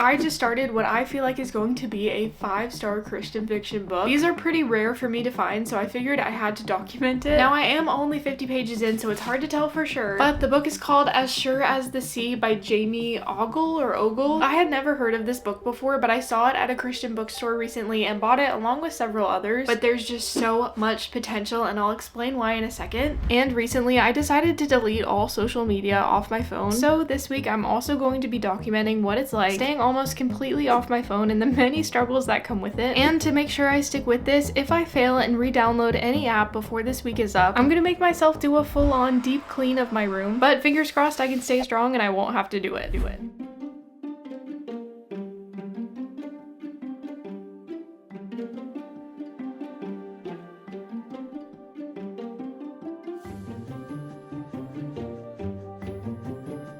I just started what I feel like is going to be a 5-star Christian fiction book. These are pretty rare for me to find, so I figured I had to document it. Now I am only 50 pages in, so it's hard to tell for sure, but the book is called As Sure as the Sea by Jamie Ogle. I had never heard of this book before, but I saw it at a Christian bookstore recently and bought it along with several others, but there's just so much potential, and I'll explain why in a second. And recently I decided to delete all social media off my phone, so this week I'm also going to be documenting what it's like staying almost completely off my phone and the many struggles that come with it. And to make sure I stick with this, if I fail and re-download any app before this week is up, I'm gonna make myself do a full-on deep clean of my room, but fingers crossed I can stay strong and I won't have to do it.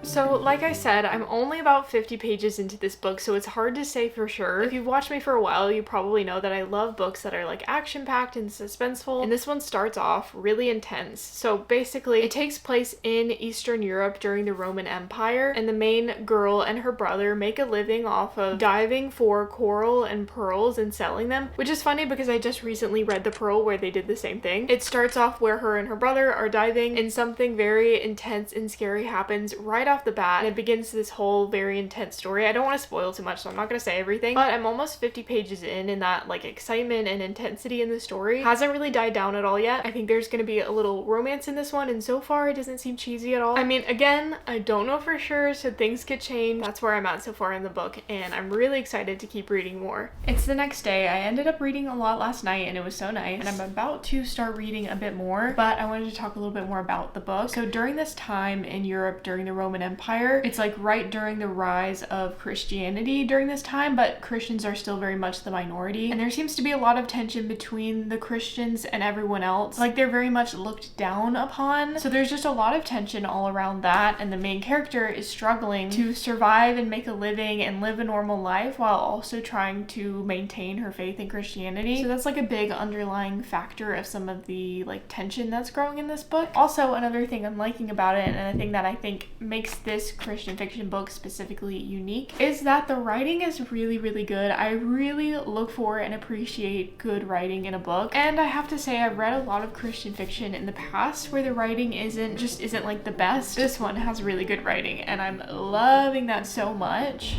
So like I said, I'm only about 50 pages into this book, so it's hard to say for sure. If you've watched me for a while, you probably know that I love books that are like action-packed and suspenseful, and this one starts off really intense. So basically, it takes place in Eastern Europe during the Roman Empire, and the main girl and her brother make a living off of diving for coral and pearls and selling them, which is funny because I just recently read The Pearl where they did the same thing. It starts off where her and her brother are diving, and something very intense and scary happens right off the bat, and it begins this whole very intense story. I don't want to spoil too much, so I'm not going to say everything, but I'm almost 50 pages in, and that like excitement and intensity in the story hasn't really died down at all yet. I think there's going to be a little romance in this one, and so far it doesn't seem cheesy at all. I mean, again, I don't know for sure, so things could change. That's where I'm at so far in the book, and I'm really excited to keep reading more. It's the next day. I ended up reading a lot last night, and it was so nice, and I'm about to start reading a bit more, but I wanted to talk a little bit more about the book. So during this time in Europe during the Roman Empire, it's like right during the rise of Christianity during this time, but Christians are still very much the minority, and there seems to be a lot of tension between the Christians and everyone else. Like, they're very much looked down upon, so there's just a lot of tension all around that, and the main character is struggling to survive and make a living and live a normal life while also trying to maintain her faith in Christianity. So that's like a big underlying factor of some of the like tension that's growing in this book. Also, another thing I'm liking about it, and a thing that I think makes this Christian fiction book specifically unique, is that the writing is really, really good. I really look for and appreciate good writing in a book, and I have to say I've read a lot of Christian fiction in the past where the writing isn't like the best. This one has really good writing, and I'm loving that so much.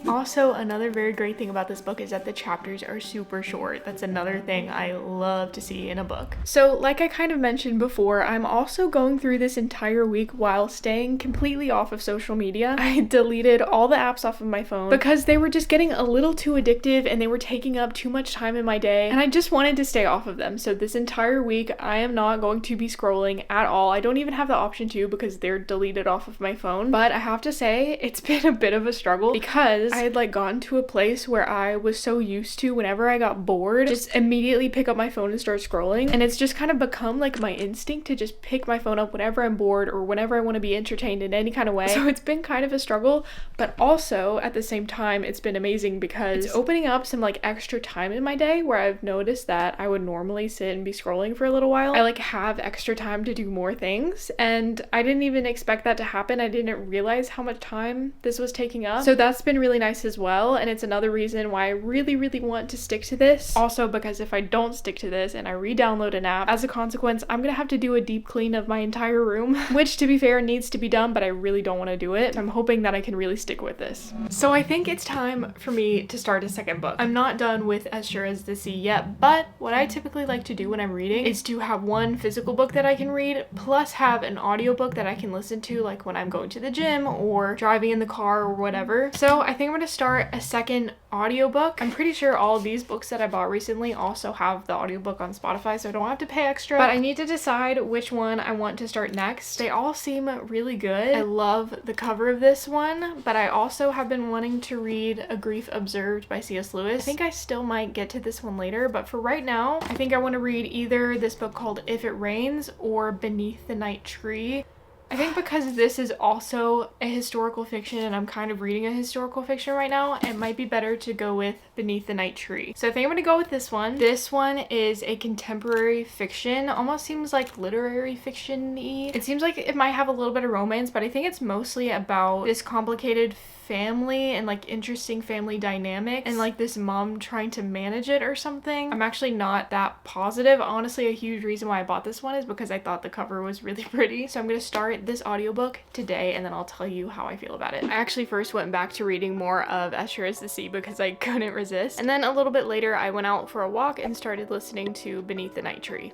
Also, another very great thing about this book is that the chapters are super short. That's another thing I love to see in a book. So, like I kind of mentioned before, I'm also going through this entire week while staying completely off of social media. I deleted all the apps off of my phone because they were just getting a little too addictive and they were taking up too much time in my day, and I just wanted to stay off of them. So this entire week, I am not going to be scrolling at all. I don't even have the option to because they're deleted off of my phone, but I have to say it's been a bit of a struggle because I had like gotten to a place where I was so used to, whenever I got bored, just immediately pick up my phone and start scrolling, and it's just kind of become like my instinct to just pick my phone up whenever I'm bored or whenever I want to be entertained in any kind of way. So it's been kind of a struggle, but also at the same time it's been amazing because it's opening up some like extra time in my day where I've noticed that I would normally sit and be scrolling for a little while. I like have extra time to do more things, and I didn't even expect that to happen. I didn't realize how much time this was taking up, so that's been really nice as well, and it's another reason why I really, really want to stick to this. Also, because if I don't stick to this and I re-download an app, as a consequence, I'm gonna have to do a deep clean of my entire room, which to be fair needs to be done, but I really don't want to do it. I'm hoping that I can really stick with this. So I think it's time for me to start a second book. I'm not done with As Sure as the Sea yet, but what I typically like to do when I'm reading is to have one physical book that I can read, plus have an audiobook that I can listen to, like when I'm going to the gym or driving in the car or whatever. So I think I'm gonna start a second audiobook. I'm pretty sure all of these books that I bought recently also have the audiobook on Spotify, so I don't have to pay extra, but I need to decide which one I want to start next. They all seem really good. I love the cover of this one, but I also have been wanting to read A Grief Observed by C.S. Lewis. I think I still might get to this one later, but for right now, I think I want to read either this book called If It Rains or Beneath the Night Tree. I think because this is also a historical fiction and I'm kind of reading a historical fiction right now, it might be better to go with Beneath the Night Tree. So I think I'm gonna go with this one. This one is a contemporary fiction, almost seems like literary fiction-y. It seems like it might have a little bit of romance, but I think it's mostly about this complicated family and like interesting family dynamics and like this mom trying to manage it or something. I'm actually not that positive. Honestly, a huge reason why I bought this one is because I thought the cover was really pretty. So I'm gonna start this audiobook today and then I'll tell you how I feel about it. I actually first went back to reading more of As Sure as the Sea because I couldn't resist. And then a little bit later I went out for a walk and started listening to Beneath the Night Tree.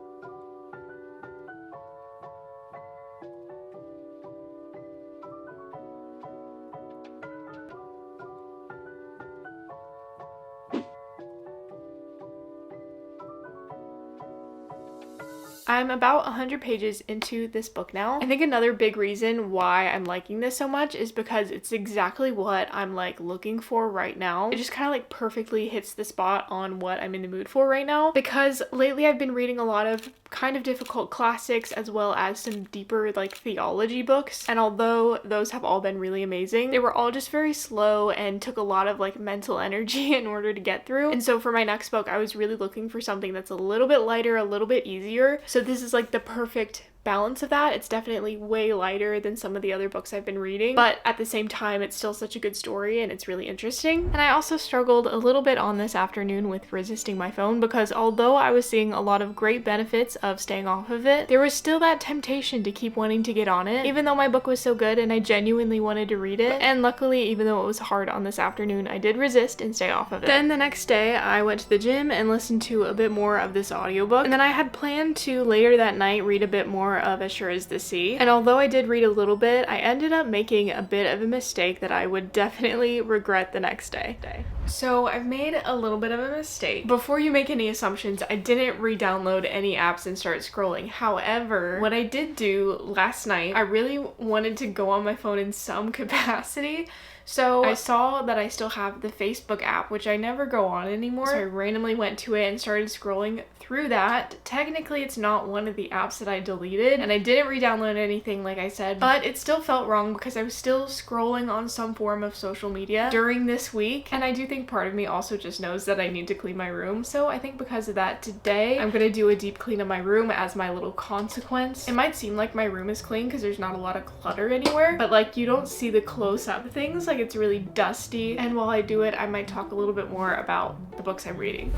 I'm about 100 pages into this book now. I think another big reason why I'm liking this so much is because it's exactly what I'm like looking for right now. It just kind of like perfectly hits the spot on what I'm in the mood for right now, because lately I've been reading a lot of kind of difficult classics as well as some deeper like theology books, and although those have all been really amazing, they were all just very slow and took a lot of like mental energy in order to get through. And so for my next book I was really looking for something that's a little bit lighter, a little bit easier. So this is like the perfect balance of that. It's definitely way lighter than some of the other books I've been reading, but at the same time it's still such a good story and it's really interesting. And I also struggled a little bit on this afternoon with resisting my phone, because although I was seeing a lot of great benefits of staying off of it, there was still that temptation to keep wanting to get on it, even though my book was so good and I genuinely wanted to read it. And luckily, even though it was hard on this afternoon, I did resist and stay off of it. Then the next day I went to the gym and listened to a bit more of this audiobook, and then I had planned to later that night read a bit more of As Sure as the Sea. And although I did read a little bit, I ended up making a bit of a mistake that I would definitely regret the next day. So I've made a little bit of a mistake. Before you make any assumptions, I didn't re-download any apps and start scrolling. However, what I did do last night, I really wanted to go on my phone in some capacity. So I saw that I still have the Facebook app, which I never go on anymore. So I randomly went to it and started scrolling through that. Technically, it's not one of the apps that I deleted, and I didn't re-download anything like I said, but it still felt wrong because I was still scrolling on some form of social media during this week. And I do think part of me also just knows that I need to clean my room. So I think because of that, today I'm gonna do a deep clean of my room as my little consequence. It might seem like my room is clean because there's not a lot of clutter anywhere, but like you don't see the close-up things. Like it's really dusty, and while I do it I might talk a little bit more about the books I'm reading.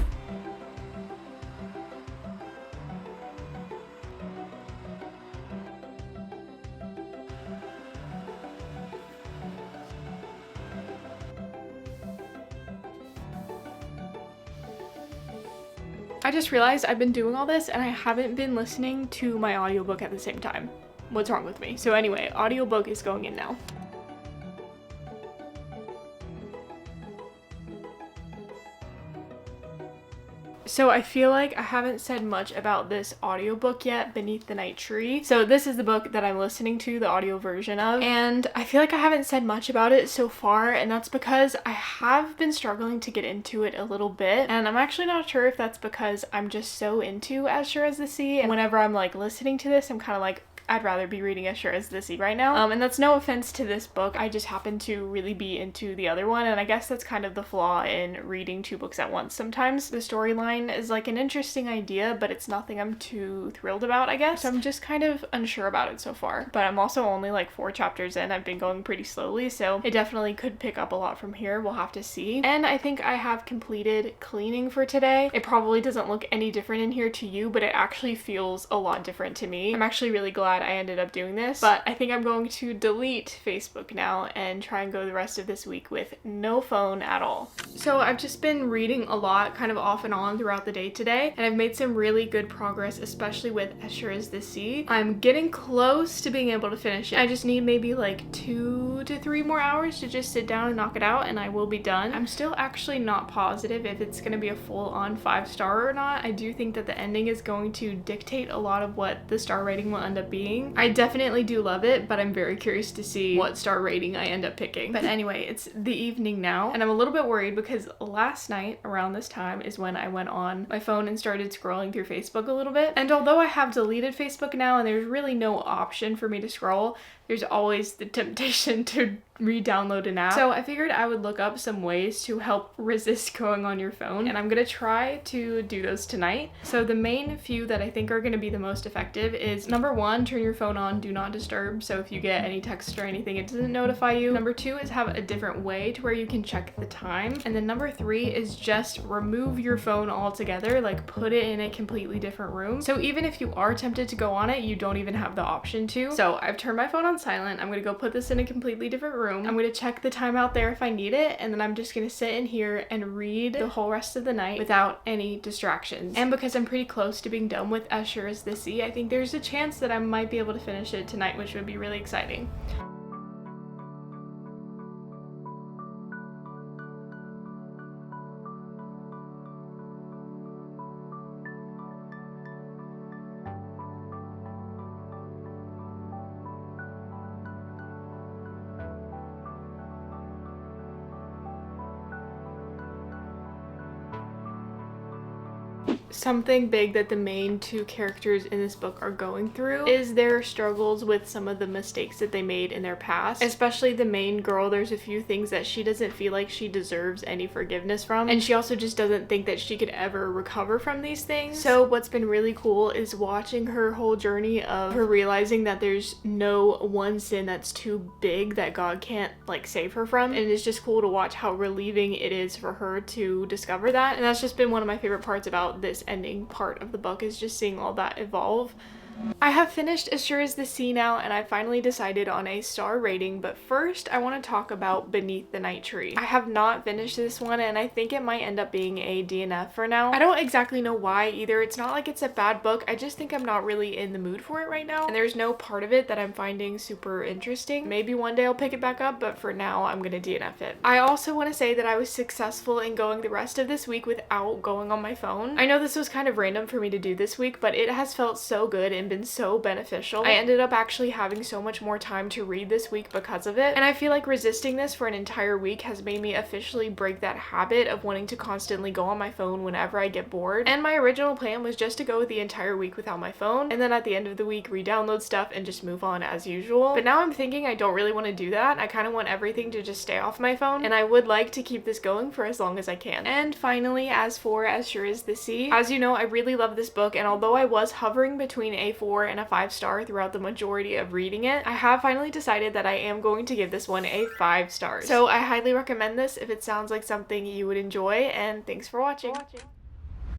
I just realized I've been doing all this and I haven't been listening to my audiobook at the same time. What's wrong with me? So anyway, audiobook is going in now. So I feel like I haven't said much about this audiobook yet, Beneath the Night Tree. So this is the book that I'm listening to, the audio version of, and I feel like I haven't said much about it so far, and that's because I have been struggling to get into it a little bit, and I'm actually not sure if that's because I'm just so into As Sure as the Sea, and whenever I'm like listening to this, I'm kind of like, I'd rather be reading As Sure as the Sea right now. And that's no offense to this book, I just happen to really be into the other one, and I guess that's kind of the flaw in reading two books at once sometimes. The storyline is like an interesting idea, but it's nothing I'm too thrilled about, I guess. So I'm just kind of unsure about it so far. But I'm also only like 4 chapters in, I've been going pretty slowly, so it definitely could pick up a lot from here, we'll have to see. And I think I have completed cleaning for today. It probably doesn't look any different in here to you, but it actually feels a lot different to me. I'm actually really glad I ended up doing this, but I think I'm going to delete Facebook now and try and go the rest of this week with no phone at all. So I've just been reading a lot kind of off and on throughout the day today, and I've made some really good progress, especially with As Sure as the Sea. I'm getting close to being able to finish it. I just need maybe like 2 to 3 more hours to just sit down and knock it out and I will be done. I'm still actually not positive if it's gonna be a full-on 5-star or not. I do think that the ending is going to dictate a lot of what the star rating will end up being, being. I definitely do love it, but I'm very curious to see what star rating I end up picking. But anyway, it's the evening now, and I'm a little bit worried because last night around this time is when I went on my phone and started scrolling through Facebook a little bit. And although I have deleted Facebook now and there's really no option for me to scroll, there's always the temptation to re-download an app. So I figured I would look up some ways to help resist going on your phone, and I'm gonna try to do those tonight. So the main few that I think are gonna be the most effective is number 1, turn your phone on do not disturb, so if you get any text or anything it doesn't notify you. Number 2 is have a different way to where you can check the time. And then number 3 is just remove your phone altogether, like put it in a completely different room. So even if you are tempted to go on it, you don't even have the option to. So I've turned my phone on silent. I'm gonna go put this in a completely different room. I'm gonna check the time out there if I need it, and then I'm just gonna sit in here and read the whole rest of the night without any distractions. And because I'm pretty close to being done with As Sure as the Sea, I think there's a chance that I might be able to finish it tonight, which would be really exciting. Something big that the main 2 characters in this book are going through is their struggles with some of the mistakes that they made in their past. Especially the main girl, there's a few things that she doesn't feel like she deserves any forgiveness from, and she also just doesn't think that she could ever recover from these things. So what's been really cool is watching her whole journey of her realizing that there's no one sin that's too big that God can't like save her from, and it's just cool to watch how relieving it is for her to discover that. And that's just been one of my favorite parts about this ending part of the book, is just seeing all that evolve. I have finished As Sure as the Sea now, and I finally decided on a star rating, but first I want to talk about Beneath the Night Tree. I have not finished this one, and I think it might end up being a DNF for now. I don't exactly know why either. It's not like it's a bad book, I just think I'm not really in the mood for it right now, and there's no part of it that I'm finding super interesting. Maybe one day I'll pick it back up, but for now I'm gonna DNF it. I also want to say that I was successful in going the rest of this week without going on my phone. I know this was kind of random for me to do this week, but it has felt so good and been so beneficial. I ended up actually having so much more time to read this week because of it, and I feel like resisting this for an entire week has made me officially break that habit of wanting to constantly go on my phone whenever I get bored. And my original plan was just to go the entire week without my phone, and then at the end of the week re-download stuff and just move on as usual. But now I'm thinking I don't really want to do that. I kind of want everything to just stay off my phone, and I would like to keep this going for as long as I can. And finally, as for As Sure as the Sea, as you know, I really love this book, and although I was hovering between a 4 and a 5-star throughout the majority of reading it, I have finally decided that I am going to give this one a 5 stars. So I highly recommend this if it sounds like something you would enjoy, and thanks for watching.